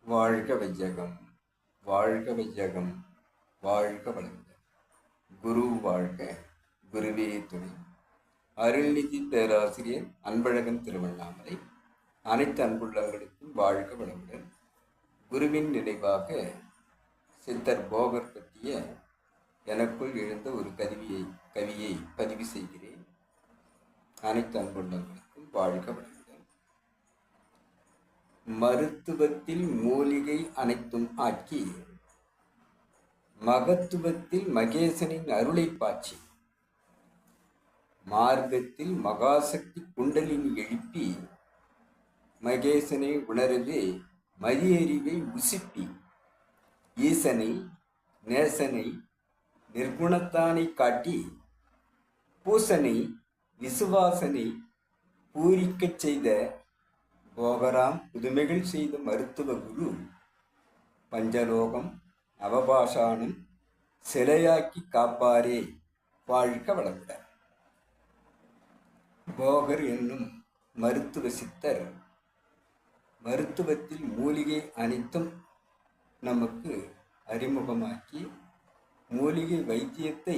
வாழ்க வையகம், வாழ்க வையகம், வாழ்க வளமுடன். குரு வாழ்க, குருவே துணை. அருள்நிதி பேராசிரியர் அன்பழகன் திருவண்ணாமலை. அனைத்து அன்புள்ளவர்களுக்கும் வாழ்க வளமுடன். குருவின் நினைவாக சித்தர் போகர் பற்றிய எனக்குள் எழுந்த ஒரு கவியை பதிவு செய்கிறேன். அனைத்து அன்புள்ளவர்களுக்கும் வாழ்க வளமுடன். மருத்துவத்தில் மூலிகை அனைத்தும் ஆக்கி மகத்துவத்தில் மகேசனின் அருளை பாய்ச்சி மார்க்கத்தில் மகாசக்தி குண்டலினி எழுப்பி மகேசனை உணரவே மதியறிவை உசிப்பி ஈசனை நேசனை நிர்குணத்தானை காட்டி பூசனை விசுவாசனை பூரிக்கச் செய்த போகராம் புதுமைகள் செய்த மருத்துவ குரு பஞ்சலோகம் நவபாஷானம் சிலையாக்கி காப்பாரே. வாழ்க வளமுடன். போகர் என்னும் மருத்துவ சித்தர் மருத்துவத்தில் மூலிகை அனைத்தும் நமக்கு அறிமுகமாக்கி மூலிகை வைத்தியத்தை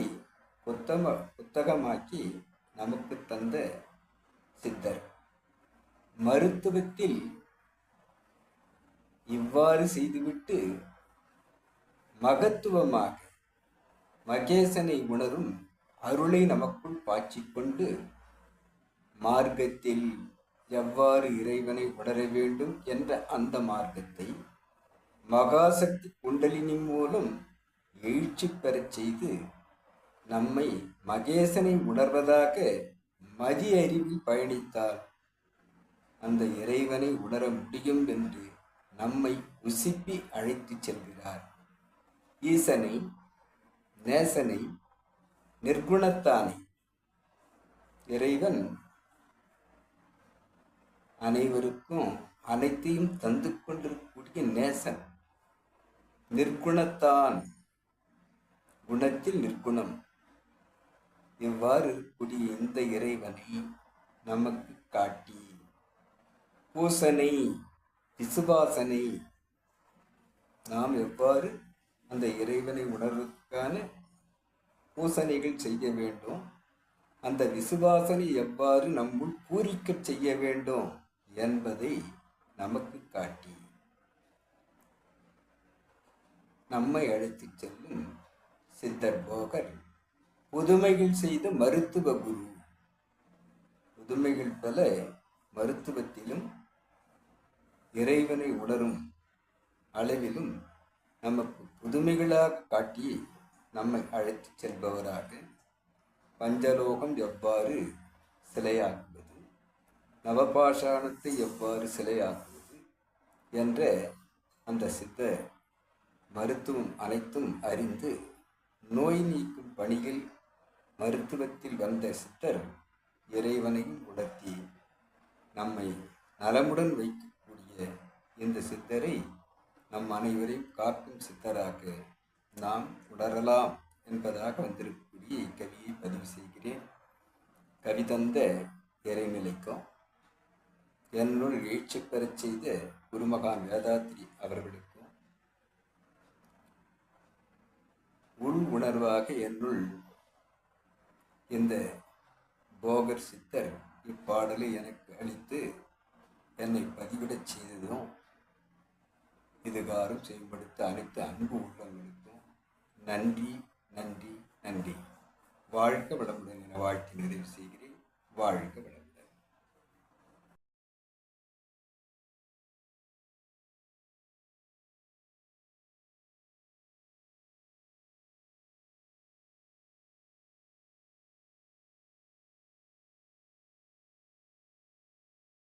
புத்தகமாக்கி நமக்கு தந்த சித்தர். மருத்துவத்தில் இவ்வாறு செய்துவிட்டு மகத்துவமாக மகேசனை உணரும் அருளை நமக்குள் பாய்ச்சிக்கொண்டு மார்க்கத்தில் எவ்வாறு இறைவனை உணர வேண்டும் என்ற அந்த மார்க்கத்தை மகாசக்தி குண்டலினி மூலம் எழுச்சி பெறச் செய்து நம்மை மகேசனை உணர்வதாக மதி அறிவில் பயணித்தால் அந்த இறைவனை உணர முடியும் என்று நம்மை உசிப்பி அழைத்து செல்கிறார். ஈசனை நேசனை நிர்குணத்தானை. இறைவன் அனைவருக்கும் அனைத்தையும் தந்து கொண்டிருக்கக்கூடிய நேசன். நிர்குணத்தான், குணத்தில் நிர்குணம். இவ்வாறு இருக்கக்கூடிய இந்த இறைவனை நமக்கு காட்டி பூசனை விசுவாசனை நாம் எவ்வாறு அந்த இறைவனை உணர்வதற்கான பூசனைகள் செய்ய வேண்டும், அந்த விசுவாசனை எவ்வாறு நம்முள் பூரிக்கச் செய்ய வேண்டும் என்பதை நமக்கு காட்டி நம்மை அழைத்துச் செல்லும் சித்தர் போகர் புதுமைகள் செய்த மருத்துவ குரு. புதுமைகள் பல மருத்துவத்திலும் இறைவனை உணரும் அளவிலும் நமக்கு புதுமைகளாக காட்டி நம்மை அழைத்து செல்பவராக பஞ்சலோகம் எவ்வாறு சிலையாக்குவது, நவபாஷாணத்தை எவ்வாறு சிலையாக்குவது என்ற அந்த சித்த மருத்துவம் அனைத்தும் அறிந்து நோய் நீக்கும் பணியில் மருத்துவத்தில் வந்த சித்தர் இறைவனையும் உணர்த்தி நம்மை நலமுடன் வைக்கக்கூடிய இந்த சித்தரை நம் அனைவரையும் காக்கும் சித்தராக நாம் உணரலாம் என்பதாக வந்திருக்கக்கூடிய இக்கவியை பதிவு செய்கிறேன். கவி தந்த இறைநிலைக்கும் என்னுள் எழுச்சி பெறச் செய்த குருமகான் வேதாத்ரி அவர்களுக்கும் உள் உணர்வாக என்னுள் இந்த போகர் சித்தர் இப்பாடலை எனக்கு அளித்து என்னை பதிவிடச் செய்ததும் இதுகாரும் செயல்படுத்த அனைத்து அன்பு உள்ளவர்களுக்கும் நன்றி நன்றி நன்றி. வாழ்க வளமுடன் என வாழ்த்தி நிறைவு செய்கிறேன். வாழ்க வளம்.